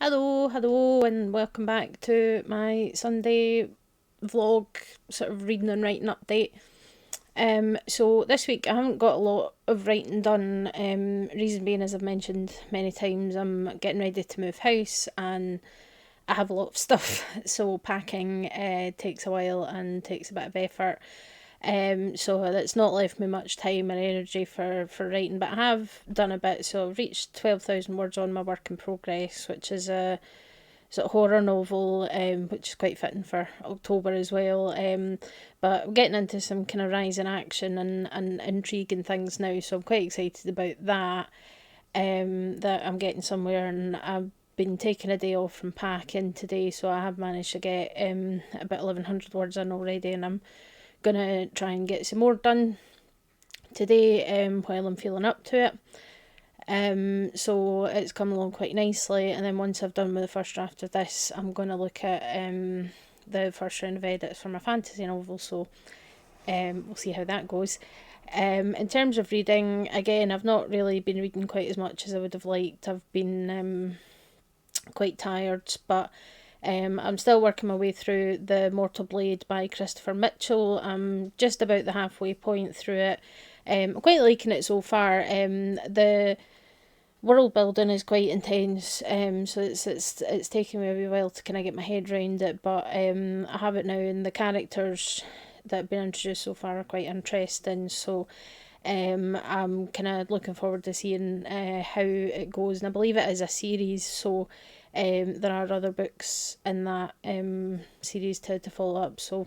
Hello, and welcome back to my Sunday vlog, sort of reading and writing update. So this week I haven't got a lot of writing done. Reason being, as I've mentioned many times, I'm getting ready to move house and I have a lot of stuff. So packing takes a while and takes a bit of effort. So that's not left me much time and energy for writing, but I have done a bit. So I've reached 12,000 words on my work in progress, which is a sort of horror novel, which is quite fitting for October as well. But I'm getting into some kind of rising action and intrigue and things now, so I'm quite excited about that. That I'm getting somewhere, and I've been taking a day off from packing today, so I have managed to get about 1100 words in already, and I'm gonna try and get some more done today while I'm feeling up to it. So it's come along quite nicely, and then once I've done with the first draft of this, I'm going to look at the first round of edits for my fantasy novel, so we'll see how that goes. In terms of reading, again, I've not really been reading quite as much as I would have liked. I've been quite tired, but I'm still working my way through The Mortal Blade by Christopher Mitchell. I'm just about the halfway point through it. I'm quite liking it so far. The world building is quite intense, so it's taking me a wee while to kind of get my head around it, but I have it now, and the characters that have been introduced so far are quite interesting, so I'm kind of looking forward to seeing how it goes, and I believe it is a series, so there are other books in that series to follow up, so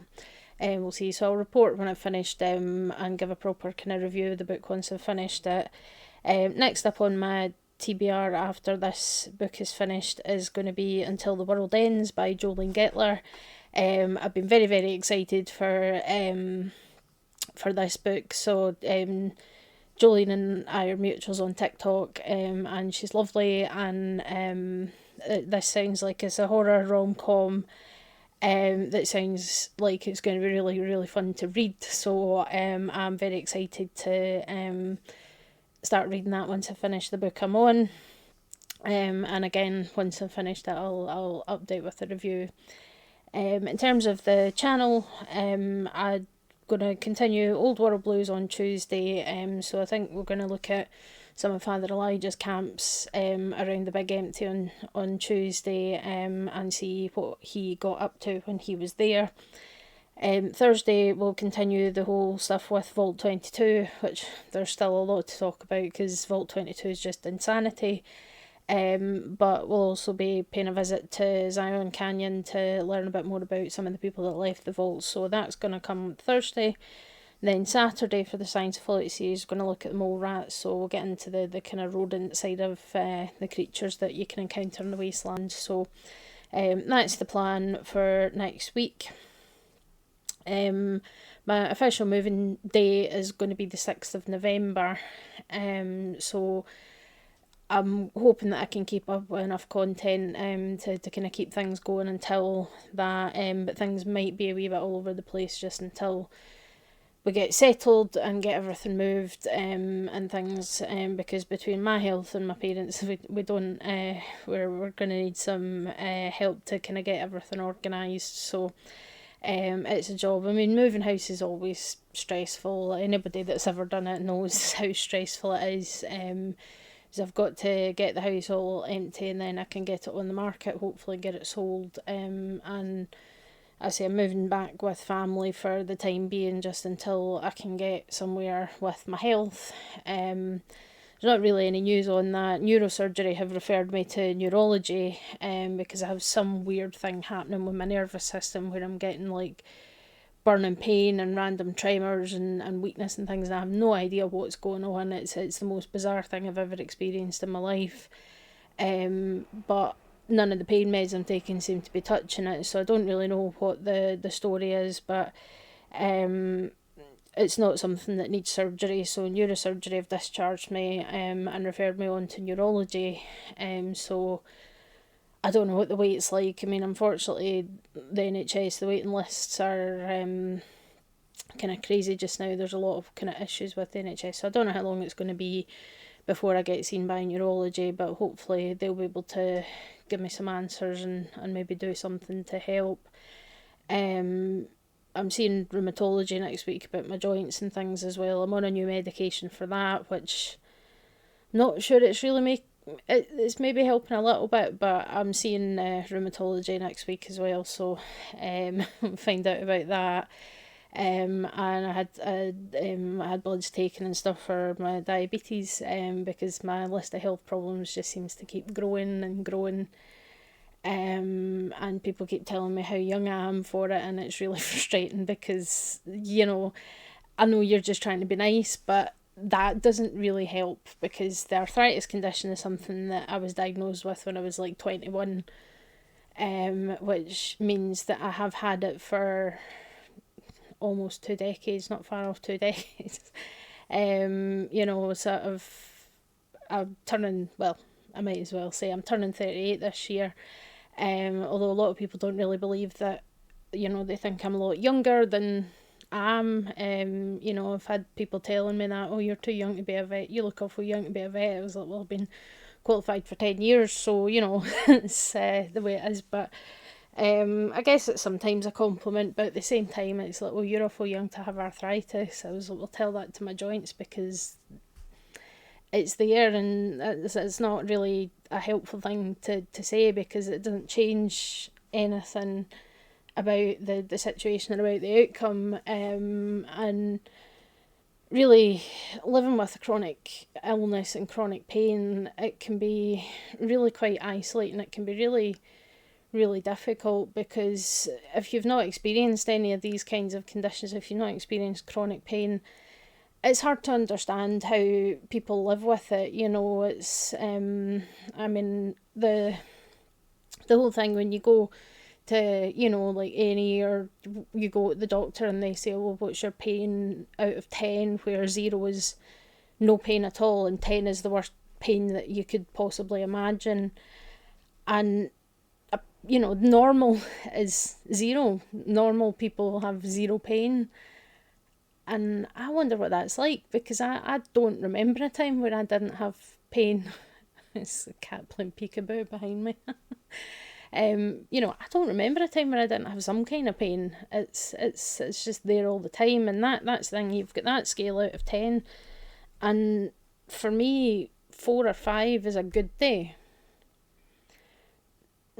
we'll see. So I'll report when I've finished and give a proper kind of review of the book once I've finished it. Next up on my TBR after this book is finished is going to be Until the World Ends by Jolene Getler. I've been very, very excited for this book. So Jolene and I are mutuals on TikTok, and she's lovely, and this sounds like it's a horror rom-com that sounds like it's going to be really, really fun to read. So I'm very excited to start reading that once I finish the book I'm on. And again, once I've finished it, I'll update with a review. In terms of the channel, I'm going to continue Old World Blues on Tuesday. So I think we're going to look at some of Father Elijah's camps around the Big Empty on Tuesday, and see what he got up to when he was there. Thursday we'll continue the whole stuff with Vault 22, which there's still a lot to talk about because Vault 22 is just insanity. But we'll also be paying a visit to Zion Canyon to learn a bit more about some of the people that left the vault, so that's going to come Thursday. Then Saturday for the Science of Quality series, we're going to look at the mole rats, so we'll get into the kind of rodent side of the creatures that you can encounter in the wasteland. So that's the plan for next week. My official moving day is going to be the 6th of November, so I'm hoping that I can keep up with enough content to kind of keep things going until that, but things might be a wee bit all over the place just until we get settled and get everything moved and things, because between my health and my parents, we don't we're going to need some help to kind of get everything organised, so it's a job. I mean, moving house is always stressful. Anybody that's ever done it knows how stressful it is. So I've got to get the house all empty, and then I can get it on the market, hopefully get it sold. And I say I'm moving back with family for the time being, just until I can get somewhere with my health. There's not really any news on that. Neurosurgery have referred me to neurology because I have some weird thing happening with my nervous system where I'm getting like burning pain and random tremors and weakness and things, and I have no idea what's going on. It's the most bizarre thing I've ever experienced in my life. But none of the pain meds I'm taking seem to be touching it, so I don't really know what the story is, but it's not something that needs surgery, so neurosurgery have discharged me and referred me on to neurology. So I don't know what the wait's like. I mean, unfortunately, the NHS, the waiting lists are kind of crazy just now. There's a lot of kind of issues with the NHS, so I don't know how long it's going to be before I get seen by a neurology, but hopefully they'll be able to give me some answers and maybe do something to help. I'm seeing rheumatology next week about my joints and things as well. I'm on a new medication for that, which I'm not sure it's really it's maybe helping a little bit, but I'm seeing rheumatology next week as well, so find out about that. And I had bloods taken and stuff for my diabetes, because my list of health problems just seems to keep growing and growing. And people keep telling me how young I am for it, and it's really frustrating because, I know you're just trying to be nice, but that doesn't really help, because the arthritis condition is something that I was diagnosed with when I was like 21, which means that I have had it for almost 2 decades, not far off 2 decades. Sort of, I'm turning, well, I might as well say I'm turning 38 this year. Although a lot of people don't really believe that, they think I'm a lot younger than I am. I've had people telling me that, oh, you're too young to be a vet, you look awful young to be a vet. I was like, well, I've been qualified for 10 years, so, it's the way it is. But I guess it's sometimes a compliment, but at the same time, it's like, well, you're awful young to have arthritis. I was like, well, tell that to my joints, because it's there, and it's not really a helpful thing to say, because it doesn't change anything about the situation or about the outcome. And really, living with chronic illness and chronic pain, it can be really quite isolating. It can be really, really difficult, because if you've not experienced any of these kinds of conditions, if you've not experienced chronic pain, it's hard to understand how people live with it. It's the whole thing when you go to, like A&E, or you go to the doctor and they say, well, what's your pain out of 10, where 0 is no pain at all and 10 is the worst pain that you could possibly imagine. And normal is 0. Normal people have 0 pain. And I wonder what that's like, because I don't remember a time where I didn't have pain. It's a cat playing peekaboo behind me. I don't remember a time where I didn't have some kind of pain. It's just there all the time, and that's the thing. You've got that scale out of 10, and for me, 4 or 5 is a good day.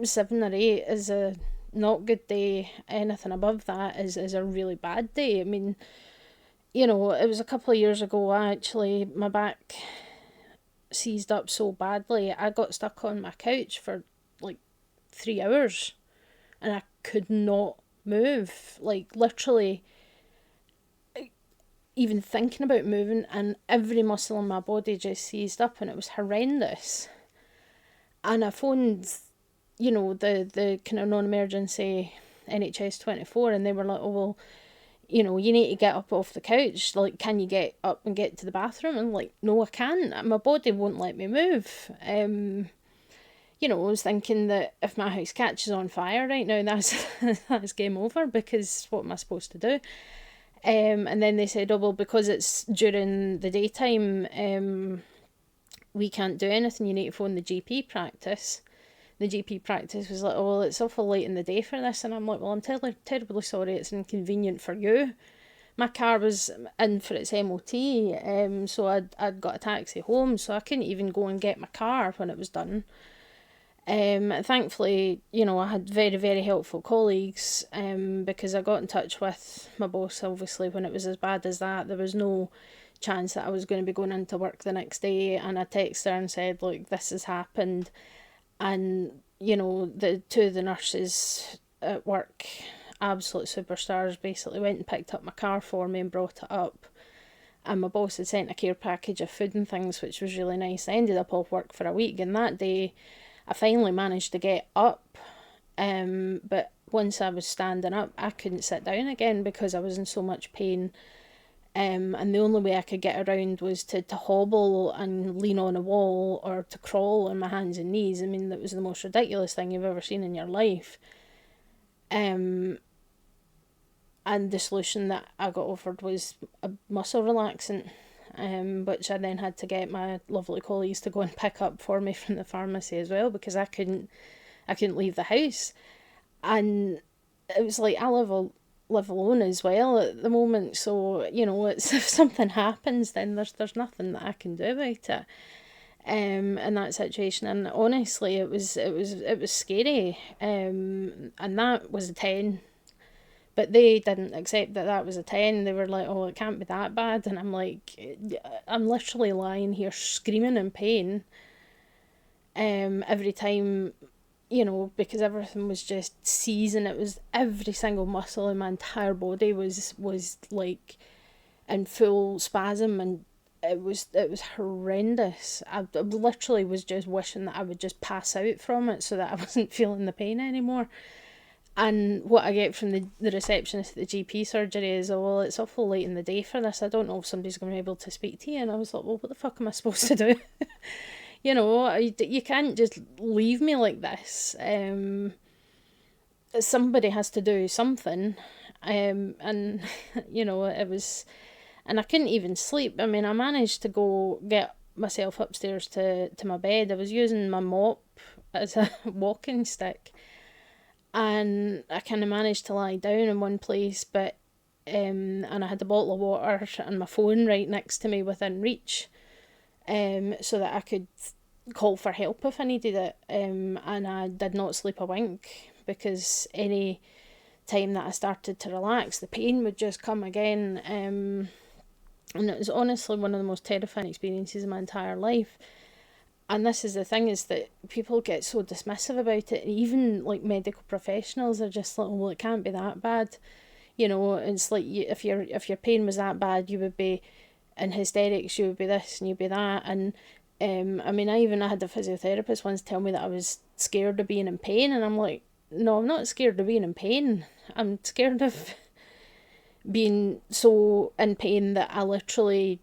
7 or 8 is a not good day. Anything above that is a really bad day. I mean, it was a couple of years ago, my back seized up so badly, I got stuck on my couch for like 3 hours, and I could not move. Like, literally, even thinking about moving, and every muscle in my body just seized up, and it was horrendous. And I phoned, the kind of non-emergency NHS 24, and they were like, oh, well, you need to get up off the couch. Like, can you get up and get to the bathroom? And like, no, I can't. My body won't let me move. I was thinking that if my house catches on fire right now, that's game over, because what am I supposed to do? And then they said, oh, well, because it's during the daytime, we can't do anything. You need to phone the GP practice. The GP practice was like, oh, well, it's awful late in the day for this. And I'm like, well, I'm terribly sorry, it's inconvenient for you. My car was in for its MOT, so I'd got a taxi home, so I couldn't even go and get my car when it was done. Thankfully, I had very, very helpful colleagues, because I got in touch with my boss, obviously, when it was as bad as that. There was no chance that I was going to be going into work the next day, and I texted her and said, look, this has happened. And, the 2 of the nurses at work, absolute superstars, basically went and picked up my car for me and brought it up. And my boss had sent a care package of food and things, which was really nice. I ended up off work for a week, and that day I finally managed to get up. But once I was standing up, I couldn't sit down again because I was in so much pain. And the only way I could get around was to hobble and lean on a wall, or to crawl on my hands and knees. I mean, that was the most ridiculous thing you've ever seen in your life. And the solution that I got offered was a muscle relaxant. which I then had to get my lovely colleagues to go and pick up for me from the pharmacy as well, because I couldn't leave the house. And it was like, live alone as well at the moment, so it's if something happens, then there's nothing that I can do about it. In that situation, and honestly, it was scary. And that was a 10, but they didn't accept that was a 10. They were like, "Oh, it can't be that bad," and I'm like, I'm literally lying here screaming in pain. Every time, because everything was just seizing. It was every single muscle in my entire body was like in full spasm, and it was horrendous. I literally was just wishing that I would just pass out from it so that I wasn't feeling the pain anymore. And what I get from the receptionist at the GP surgery is, "Oh, well, it's awful late in the day for this. I don't know if somebody's going to be able to speak to you." And I was like, "Well, what the fuck am I supposed to do?" You can't just leave me like this. Somebody has to do something. And, it was... And I couldn't even sleep. I mean, I managed to go get myself upstairs to my bed. I was using my mop as a walking stick. And I kind of managed to lie down in one place, but and I had a bottle of water and my phone right next to me within reach, so that I could call for help if I needed it. And I did not sleep a wink, because any time that I started to relax, the pain would just come again. And it was honestly one of the most terrifying experiences of my entire life. And this is the thing, is that people get so dismissive about it. Even like medical professionals are just like, "Oh, well, it can't be that bad." It's like, if your pain was that bad, you would be in hysterics, you would be this and you'd be that. And I mean, I had a physiotherapist once tell me that I was scared of being in pain, and I'm like, no, I'm not scared of being in pain. I'm scared of being so in pain that I literally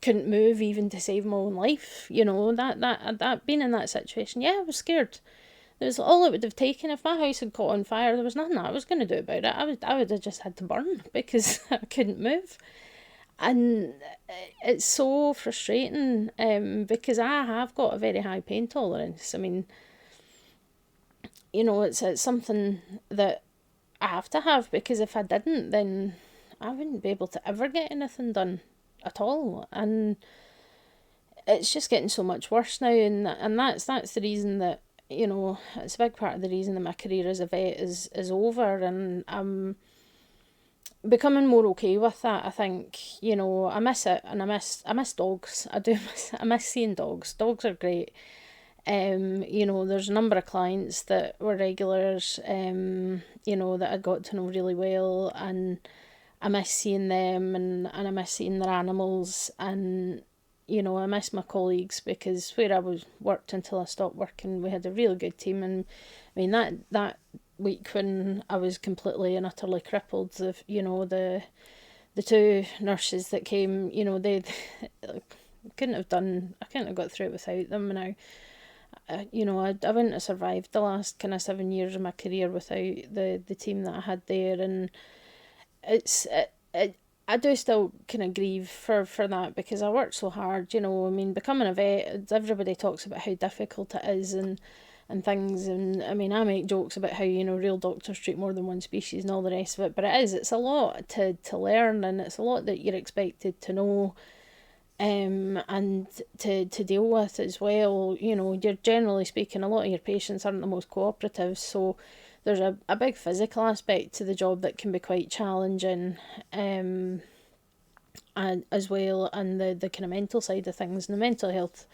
couldn't move even to save my own life. That being in that situation, yeah, I was scared. It was all it would have taken. If my house had caught on fire, there was nothing I was going to do about it. I would have just had to burn, because I couldn't move. And it's so frustrating, because I have got a very high pain tolerance. I mean, it's something that I have to have, because if I didn't, then I wouldn't be able to ever get anything done at all. And it's just getting so much worse now, and that's the reason that, it's a big part of the reason that my career as a vet is over, and I'm becoming more okay with that. I think, I miss it, and I miss dogs. I miss seeing dogs. Dogs are great. There's a number of clients that were regulars, that I got to know really well, and I miss seeing them, and I miss seeing their animals. And I miss my colleagues, because where I was worked until I stopped working, we had a really good team. And I mean, that week when I was completely and utterly crippled, the two nurses that came, they I couldn't have got through it without them. And I wouldn't have survived the last kind of 7 years of my career without the team that I had there. And I do still kind of grieve for that, because I worked so hard. I mean, becoming a vet, everybody talks about how difficult it is, and things. And I mean, I make jokes about how, real doctors treat more than one species and all the rest of it, but it's a lot to learn, and it's a lot that you're expected to know, and to deal with as well. You're generally speaking, a lot of your patients aren't the most cooperative, so there's a big physical aspect to the job that can be quite challenging, and as well, and the kind of mental side of things. And the mental health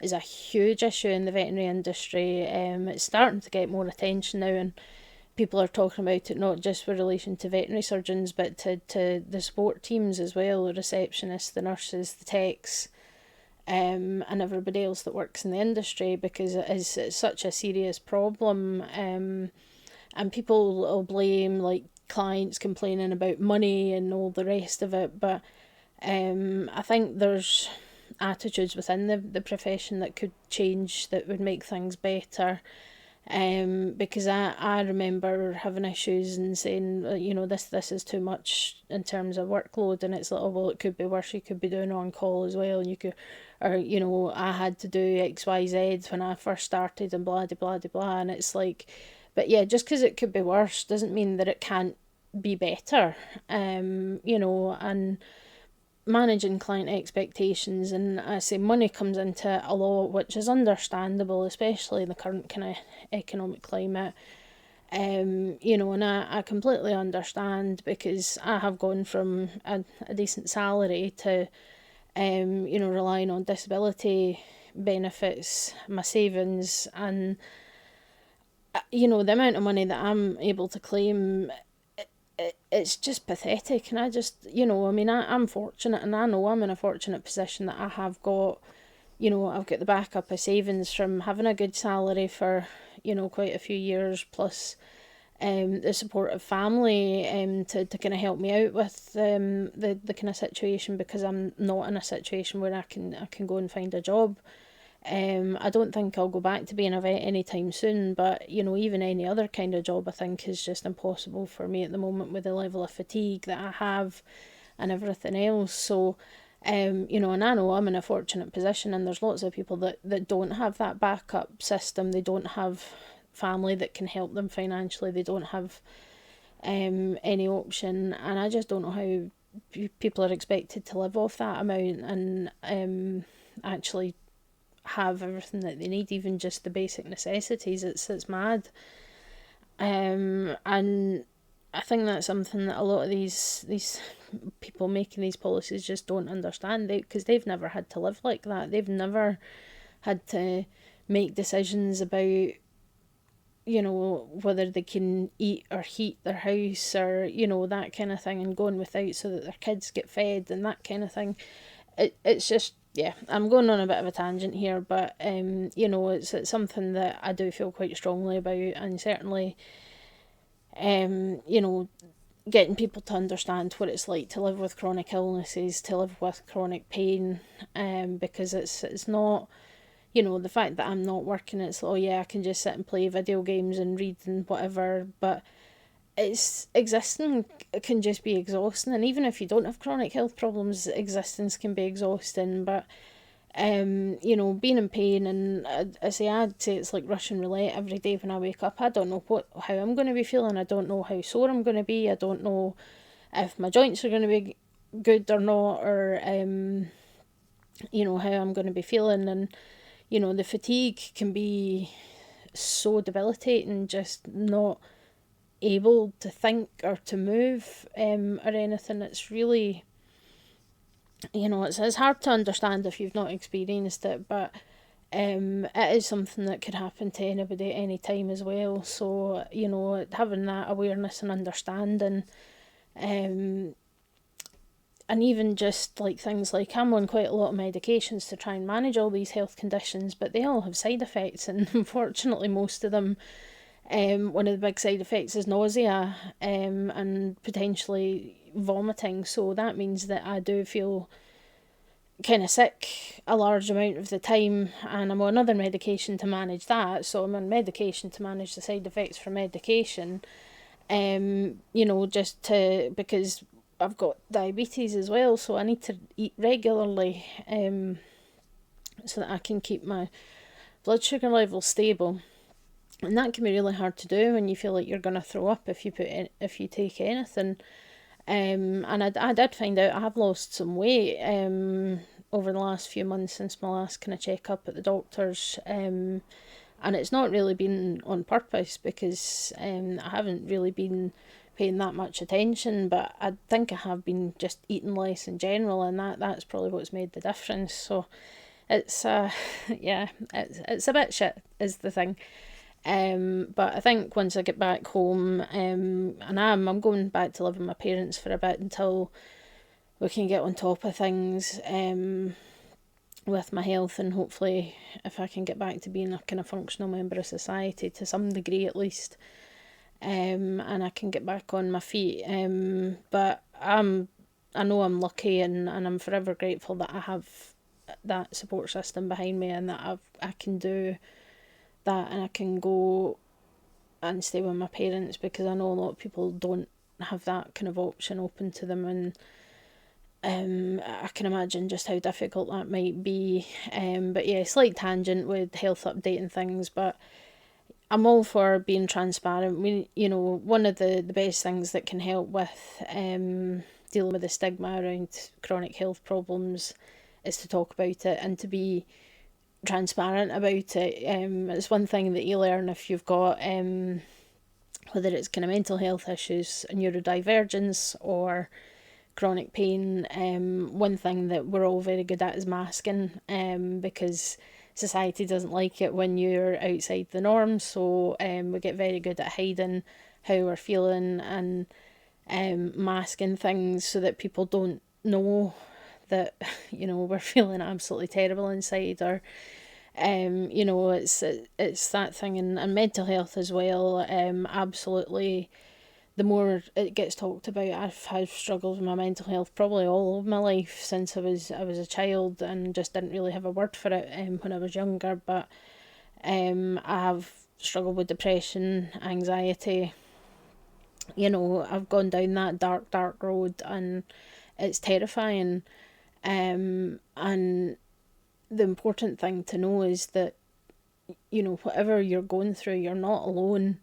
is a huge issue in the veterinary industry. It's starting to get more attention now, and people are talking about it not just with relation to veterinary surgeons, but to the support teams as well, the receptionists, the nurses, the techs, and everybody else that works in the industry, because it's such a serious problem. And people will blame, like, clients complaining about money and all the rest of it, but I think there's attitudes within the profession that could change, that would make things better. Because I remember having issues and saying, this is too much in terms of workload, and it's like, oh, well, it could be worse, you could be doing on call as well, and you could, or, I had to do XYZ when I first started, and blah, blah, blah, blah, and it's like, but yeah, just because it could be worse doesn't mean that it can't be better, and managing client expectations, and I say money comes into it a lot, which is understandable, especially in the current kind of economic climate. And I completely understand, because I have gone from a decent salary to relying on disability benefits, my savings, and the amount of money that I'm able to claim, it's just pathetic. And I just, I'm fortunate, and I know I'm in a fortunate position that I have got, I've got the backup of savings from having a good salary for, quite a few years, plus the support of family to kind of help me out with the kind of situation, because I'm not in a situation where I can go and find a job. I don't think I'll go back to being a vet anytime soon, but even any other kind of job I think is just impossible for me at the moment, with the level of fatigue that I have and everything else. So, and I know I'm in a fortunate position, and there's lots of people that don't have that backup system. They don't have family that can help them financially. They don't have any option, and I just don't know how people are expected to live off that amount and actually have everything that they need, even just the basic necessities. It's mad. And I think that's something that a lot of these people making these policies just don't understand, because they've never had to live like that. They've never had to make decisions about whether they can eat or heat their house, or that kind of thing, and going without so that their kids get fed and that kind of thing. It's just, yeah, I'm going on a bit of a tangent here, but it's something that I do feel quite strongly about, and certainly getting people to understand what it's like to live with chronic illnesses, to live with chronic pain, because it's not, the fact that I'm not working, it's, oh yeah, I can just sit and play video games and read and whatever, but it's existing can just be exhausting. And even if you don't have chronic health problems, existence can be exhausting. But being in pain, and I'd say it's like Russian roulette every day when I wake up. I don't know how I'm going to be feeling. I don't know how sore I'm going to be. I don't know if my joints are going to be good or not, or how I'm going to be feeling. And the fatigue can be so debilitating, just not able to think or to move or anything. It's really, it's hard to understand if you've not experienced it, but it is something that could happen to anybody at any time as well. So, having that awareness and understanding, and even just like things like, I'm on quite a lot of medications to try and manage all these health conditions, but they all have side effects, and unfortunately most of them, one of the big side effects is nausea, and potentially vomiting. So that means that I do feel kind of sick a large amount of the time, and I'm on other medication to manage that. So I'm on medication to manage the side effects for medication, just because I've got diabetes as well, so I need to eat regularly, so that I can keep my blood sugar level stable. And that can be really hard to do when you feel like you're going to throw up if you take anything. And I did find out I have lost some weight over the last few months since my last kind of check up at the doctor's. And it's not really been on purpose, because I haven't really been paying that much attention, but I think I have been just eating less in general, and that's probably what's made the difference. So it's yeah, it's a bit shit is the thing. But I think once I get back home, and I'm going back to live with my parents for a bit until we can get on top of things with my health, and hopefully if I can get back to being a kind of functional member of society to some degree at least, and I can get back on my feet. But I know I'm lucky, and I'm forever grateful that I have that support system behind me, and that I can do that, and I can go and stay with my parents, because I know a lot of people don't have that kind of option open to them, and I can imagine just how difficult that might be. But yeah, slight tangent with health update and things, but I'm all for being transparent. One of the best things that can help with dealing with the stigma around chronic health problems is to talk about it and to be transparent about it. It's one thing that you learn if you've got whether it's kind of mental health issues, neurodivergence, or chronic pain. One thing that we're all very good at is masking, because society doesn't like it when you're outside the norm. So we get very good at hiding how we're feeling and masking things so that people don't know that we're feeling absolutely terrible inside, or it's that thing, and mental health as well. Absolutely, the more it gets talked about, I've had struggles with my mental health probably all of my life since I was a child, and just didn't really have a word for it when I was younger. But I have struggled with depression, anxiety. I've gone down that dark road, and it's terrifying. And the important thing to know is that whatever you're going through, you're not alone.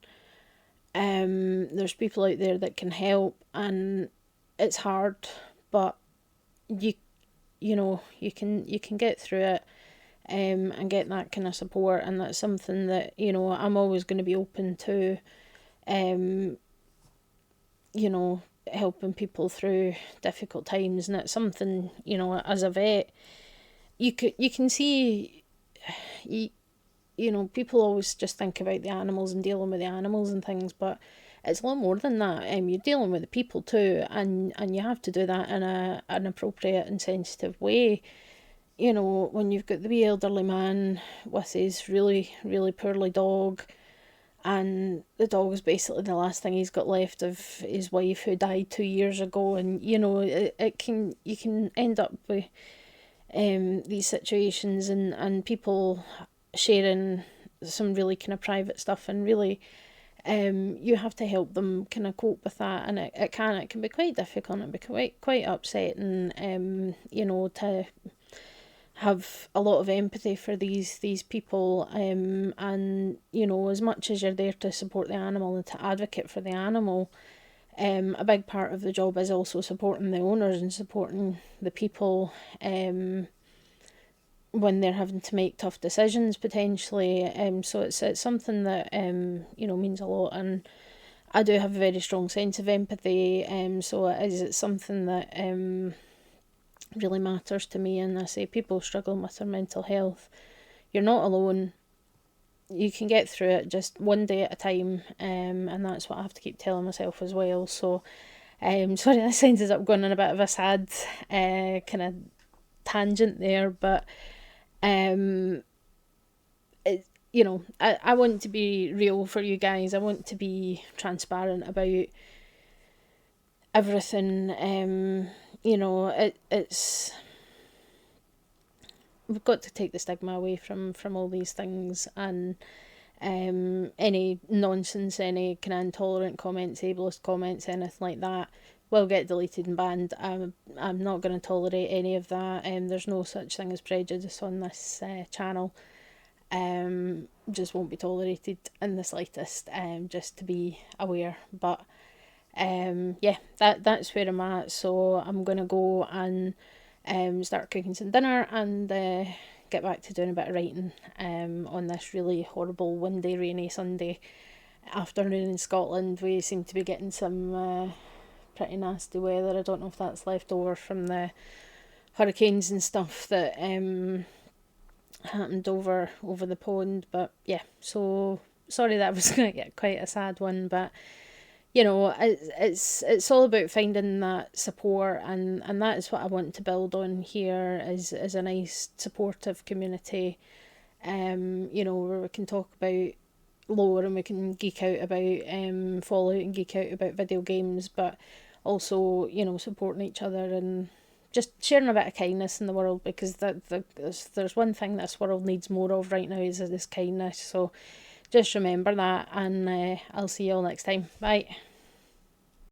There's people out there that can help, and it's hard, but you you can get through it, and get that kind of support, and that's something that I'm always going to be open to, um, helping people through difficult times, and it's something as a vet you can see. People always just think about the animals and dealing with the animals and things, but it's a lot more than that. You're dealing with the people too, and you have to do that in an appropriate and sensitive way. When you've got the wee elderly man with his really, really poorly dog, and the dog is basically the last thing he's got left of his wife who died 2 years ago, and you can end up with these situations, and people sharing some really kind of private stuff, and really you have to help them kind of cope with that, and it can be quite difficult, and it can be quite upsetting, to have a lot of empathy for these people, and as much as you're there to support the animal and to advocate for the animal, a big part of the job is also supporting the owners and supporting the people, when they're having to make tough decisions potentially. So it's something that means a lot, and I do have a very strong sense of empathy. So it's something that really matters to me. And I say, people struggling with their mental health, you're not alone. You can get through it just one day at a time, and that's what I have to keep telling myself as well. So sorry, this ended up going on a bit of a sad kind of tangent there, but um I want to be real for you guys. I want to be transparent about everything. It's we've got to take the stigma away from all these things, and any nonsense, any kind of intolerant comments, ableist comments, anything like that will get deleted and banned. I'm not going to tolerate any of that. There's no such thing as prejudice on this channel. Just won't be tolerated in the slightest. Just to be aware. But yeah, that's where I'm at. So I'm gonna go and start cooking some dinner, and get back to doing a bit of writing on this really horrible windy, rainy Sunday afternoon in Scotland. We seem to be getting some pretty nasty weather. I don't know if that's left over from the hurricanes and stuff that happened over the pond. But yeah, so sorry, that was going to get quite a sad one, but it's all about finding that support, and that is what I want to build on here, is a nice supportive community, where we can talk about lore, and we can geek out about Fallout, and geek out about video games, but also supporting each other, and just sharing a bit of kindness in the world, because there's one thing this world needs more of right now is kindness. So just remember that, and I'll see you all next time. Bye.